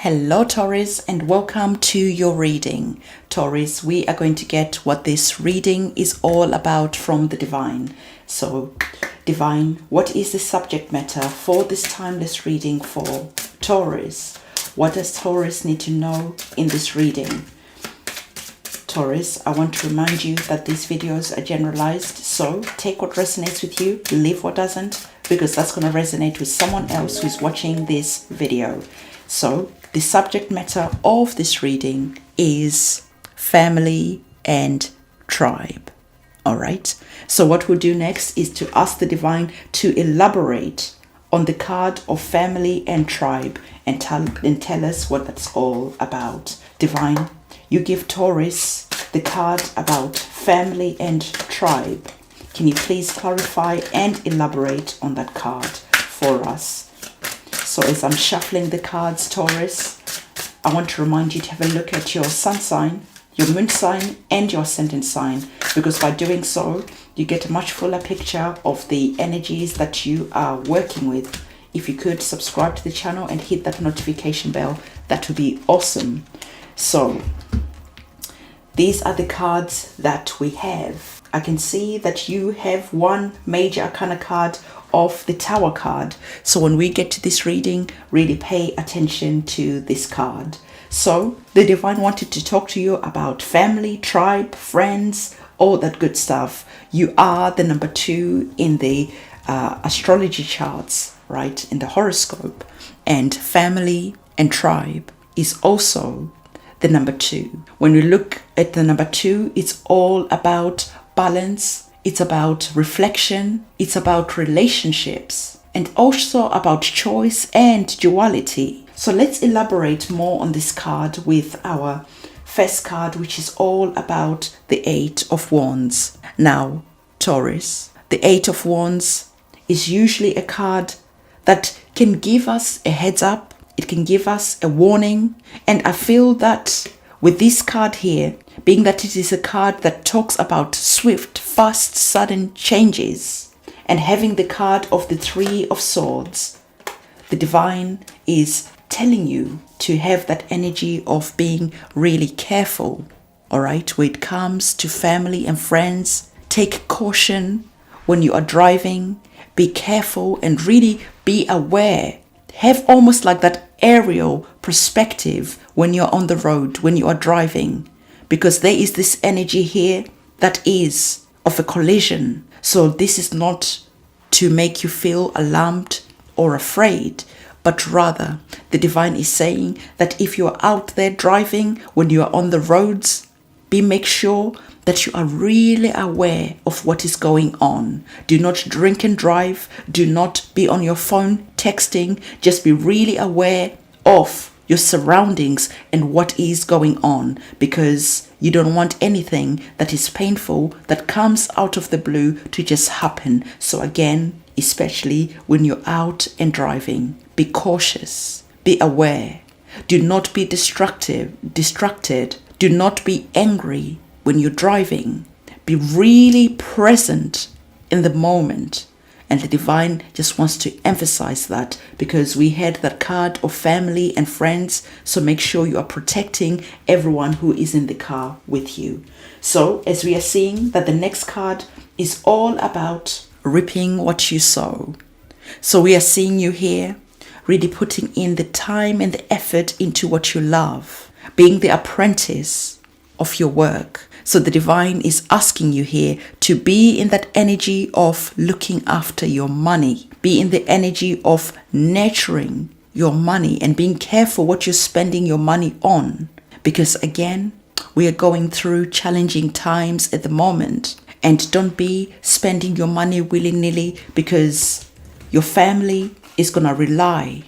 Hello Taurus, and welcome to your reading. Taurus, we are going to get what this reading is all about from the Divine. So, Divine, what is the subject matter for this timeless reading for Taurus? What does Taurus need to know in this reading? Taurus, I want to remind you that these videos are generalized, so take what resonates with you, leave what doesn't, because that's going to resonate with someone else who's watching this video. So, the subject matter of this reading is family and tribe. All right. So what we'll do next is to ask the Divine to elaborate on the card of family and tribe and tell us what that's all about. Divine, you give Taurus the card about family and tribe. Can you please clarify and elaborate on that card for us? So as I'm shuffling the cards, Taurus, I want to remind you to have a look at your sun sign, your moon sign, and your ascendant sign, because by doing so, you get a much fuller picture of the energies that you are working with. If you could subscribe to the channel and hit that notification bell, that would be awesome. So, these are the cards that we have. I can see that you have one major arcana card of the Tower card. So when we get to this reading, really pay attention to this card. So the Divine wanted to talk to you about family, tribe, friends, all that good stuff. You are the number 2 in the astrology charts, right? In the horoscope. And family and tribe is also the number 2. When we look at the number 2, it's all about balance. It's about reflection, it's about relationships, and also about choice and duality. So let's elaborate more on this card with our first card, which is all about the 8 of Wands. Now, Taurus, the 8 of Wands is usually a card that can give us a heads up, it can give us a warning, and I feel that with this card here, being that it is a card that talks about swift, fast, sudden changes, and having the card of the 3 of Swords, the Divine is telling you to have that energy of being really careful, all right, when it comes to family and friends. Take caution when you are driving, be careful and really be aware. Have almost like that aerial perspective when you're on the road, when you are driving, because there is this energy here that is of a collision. So this is not to make you feel alarmed or afraid, but rather the Divine is saying that if you're out there driving, when you are on the roads, make sure that you are really aware of what is going on. Do not drink and drive. Do not be on your phone texting. Just be really aware of your surroundings and what is going on, because you don't want anything that is painful that comes out of the blue to just happen. So again, especially when you're out and driving, be cautious, be aware. Do not be distracted. Do not be angry when you're driving. Be really present in the moment. And the Divine just wants to emphasize that, because we had that card of family and friends. So make sure you are protecting everyone who is in the car with you. So as we are seeing that the next card is all about reaping what you sow. So we are seeing you here really putting in the time and the effort into what you love, being the apprentice of your work. So the Divine is asking you here to be in that energy of looking after your money, be in the energy of nurturing your money and being careful what you're spending your money on. Because again, we are going through challenging times at the moment, and don't be spending your money willy-nilly, because your family is going to rely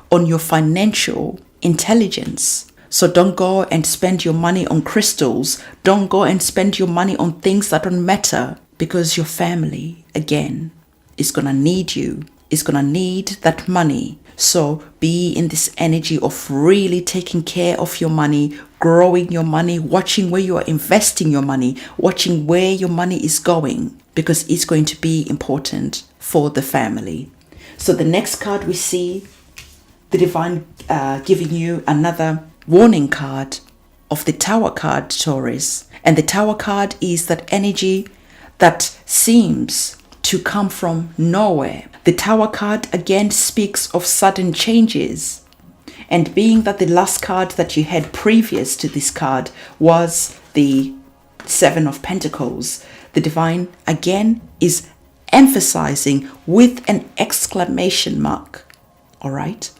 on your financial intelligence. So don't go and spend your money on crystals. Don't go and spend your money on things that don't matter, because your family, again, is going to need you, is going to need that money. So be in this energy of really taking care of your money, growing your money, watching where you are investing your money, watching where your money is going, because it's going to be important for the family. So the next card we see the divine giving you another warning card of the Tower card, Taurus. And the Tower card is that energy that seems to come from nowhere. The Tower card again speaks of sudden changes. And being that the last card that you had previous to this card was the Seven of Pentacles, the divine again is emphasizing with an exclamation mark, all right,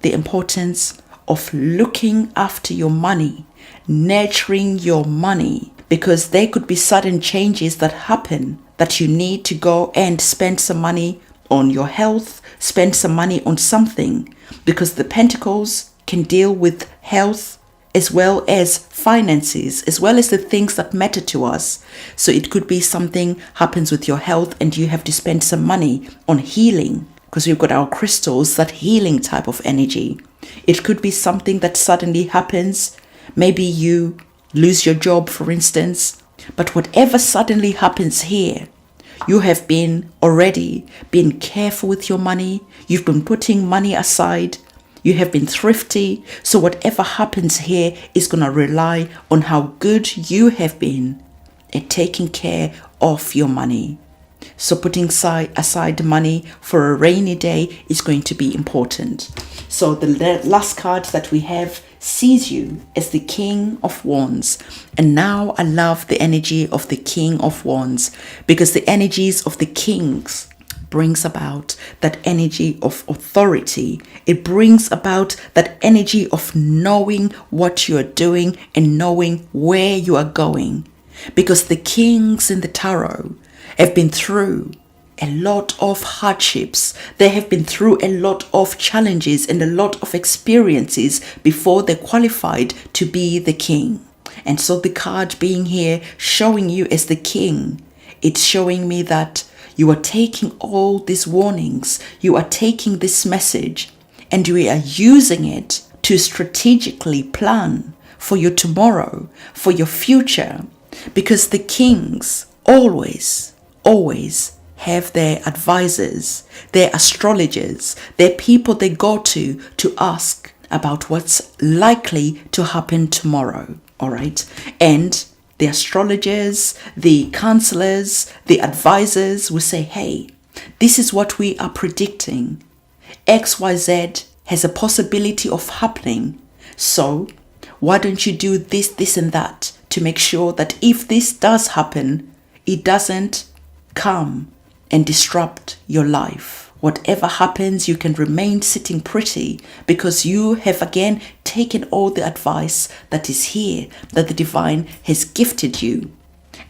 the importance of looking after your money, nurturing your money, because there could be sudden changes that happen that you need to go and spend some money on your health, spend some money on something, because the Pentacles can deal with health as well as finances, as well as the things that matter to us. So it could be something happens with your health and you have to spend some money on healing, because we've got our crystals, that healing type of energy. It could be something that suddenly happens. Maybe you lose your job, for instance. But whatever suddenly happens here, you have been already been careful with your money. You've been putting money aside. You have been thrifty. So whatever happens here is going to rely on how good you have been at taking care of your money. So putting aside money for a rainy day is going to be important. So the last card that we have sees you as the King of Wands. And now I love the energy of the King of Wands, because the energies of the kings brings about that energy of authority. It brings about that energy of knowing what you are doing and knowing where you are going. Because the kings in the tarot have been through a lot of hardships. They have been through a lot of challenges and a lot of experiences before they qualified to be the king. And so the card being here, showing you as the king, it's showing me that you are taking all these warnings, you are taking this message, and you are using it to strategically plan for your tomorrow, for your future. Because the kings always have their advisors, their astrologers, their people they go to ask about what's likely to happen tomorrow, all right? And the astrologers, the counselors, the advisors will say, hey, this is what we are predicting. XYZ has a possibility of happening. So why don't you do this, and that to make sure that if this does happen, it doesn't come and disrupt your life. Whatever happens, you can remain sitting pretty, because you have again taken all the advice that is here, that the divine has gifted you.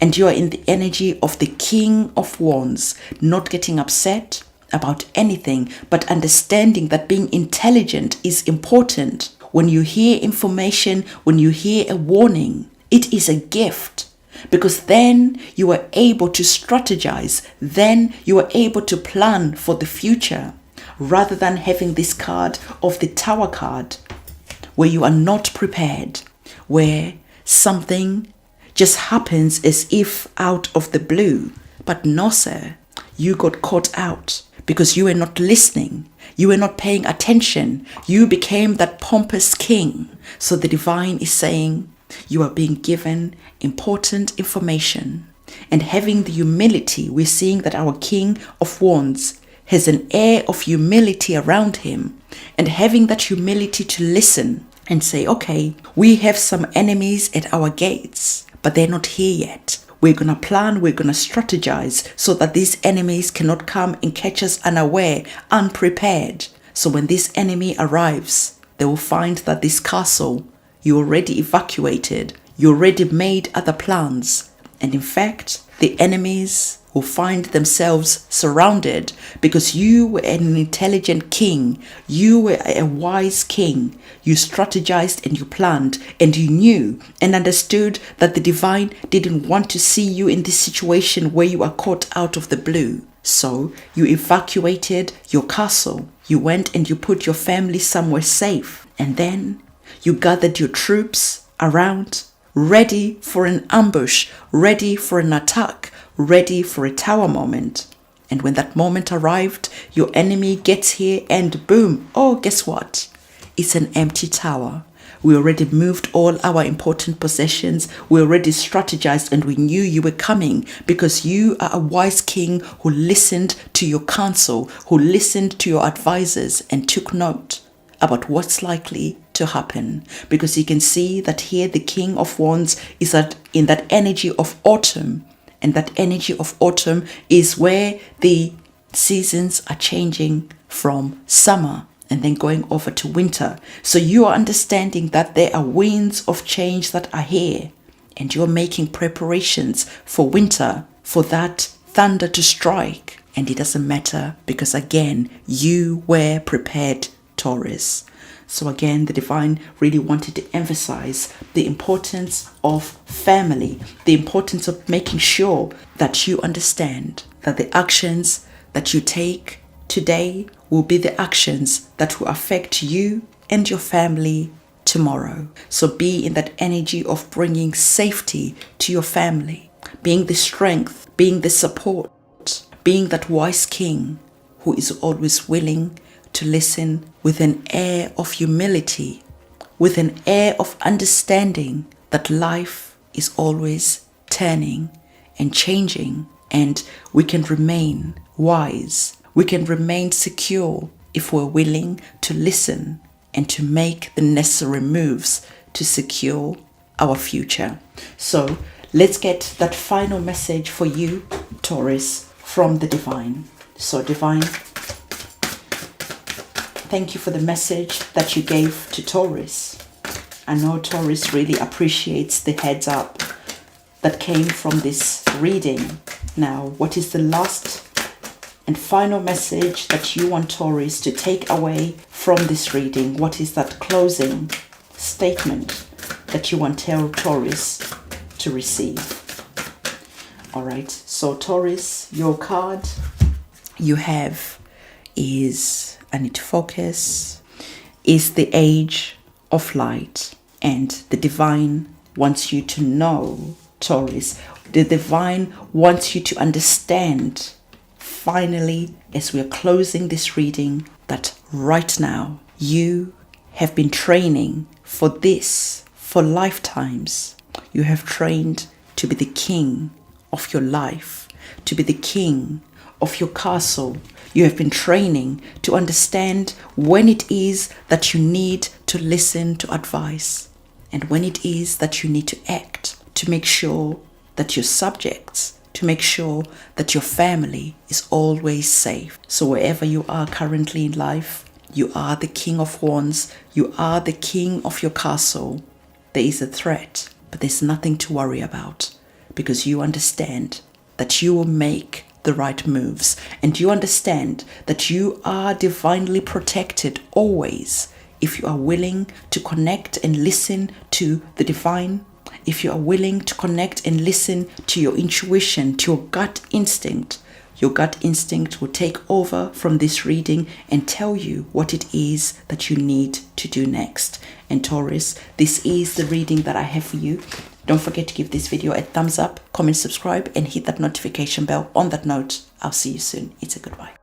And you are in the energy of the King of Wands, not getting upset about anything, but understanding that being intelligent is important. When you hear information, when you hear a warning, it is a gift. Because then you are able to strategize, then you are able to plan for the future, rather than having this card of the Tower card, where you are not prepared, where something just happens as if out of the blue. But no, sir, you got caught out because you were not listening. You were not paying attention. You became that pompous king. So the divine is saying, you are being given important information, and having the humility. We're seeing that our King of Wands has an air of humility around him, and having that humility to listen and say, okay, we have some enemies at our gates, but they're not here yet. We're going to plan, we're going to strategize so that these enemies cannot come and catch us unaware, unprepared. So when this enemy arrives, they will find that this castle, you already evacuated, you already made other plans. And in fact, the enemies will find themselves surrounded because you were an intelligent king. You were a wise king. You strategized and you planned, and you knew and understood that the divine didn't want to see you in this situation where you are caught out of the blue. So you evacuated your castle. You went and you put your family somewhere safe. And then you gathered your troops around, ready for an ambush, ready for an attack, ready for a tower moment. And when that moment arrived, your enemy gets here and boom, oh, guess what? It's an empty tower. We already moved all our important possessions. We already strategized and we knew you were coming because you are a wise king who listened to your counsel, who listened to your advisors and took note about what's likely to happen. Because you can see that here the King of Wands is in that energy of autumn. And that energy of autumn is where the seasons are changing from summer and then going over to winter. So you are understanding that there are winds of change that are here. And you're making preparations for winter, for that thunder to strike. And it doesn't matter because again, you were prepared, Taurus. So again, the divine really wanted to emphasize the importance of family, the importance of making sure that you understand that the actions that you take today will be the actions that will affect you and your family tomorrow. So be in that energy of bringing safety to your family, being the strength, being the support, being that wise king who is always willing to listen with an air of humility, with an air of understanding that life is always turning and changing, and we can remain wise, we can remain secure if we're willing to listen and to make the necessary moves to secure our future. So let's get that final message for you, Taurus, from the divine. So divine, thank you for the message that you gave to Taurus. I know Taurus really appreciates the heads up that came from this reading. Now, what is the last and final message that you want Taurus to take away from this reading? What is that closing statement that you want Taurus to receive? All right, so Taurus, your card you have is, I need to focus, is the Age of Light. And the divine wants you to know, Taurus, the divine wants you to understand, finally, as we are closing this reading, that right now you have been training for this for lifetimes. You have trained to be the king of your life, to be the king of your castle. You have been training to understand when it is that you need to listen to advice and when it is that you need to act to make sure that your subjects, to make sure that your family is always safe. So wherever you are currently in life, you are the King of Wands, you are the king of your castle. There is a threat, but there's nothing to worry about because you understand that you will make the right moves and you understand that you are divinely protected always if you are willing to connect and listen to the divine, if you are willing to connect and listen to your intuition, to your gut instinct. Your gut instinct will take over from this reading and tell you what it is that you need to do next. And Taurus, this is the reading that I have for you. Don't forget to give this video a thumbs up, comment, subscribe, and hit that notification bell. On that note, I'll see you soon. It's a goodbye.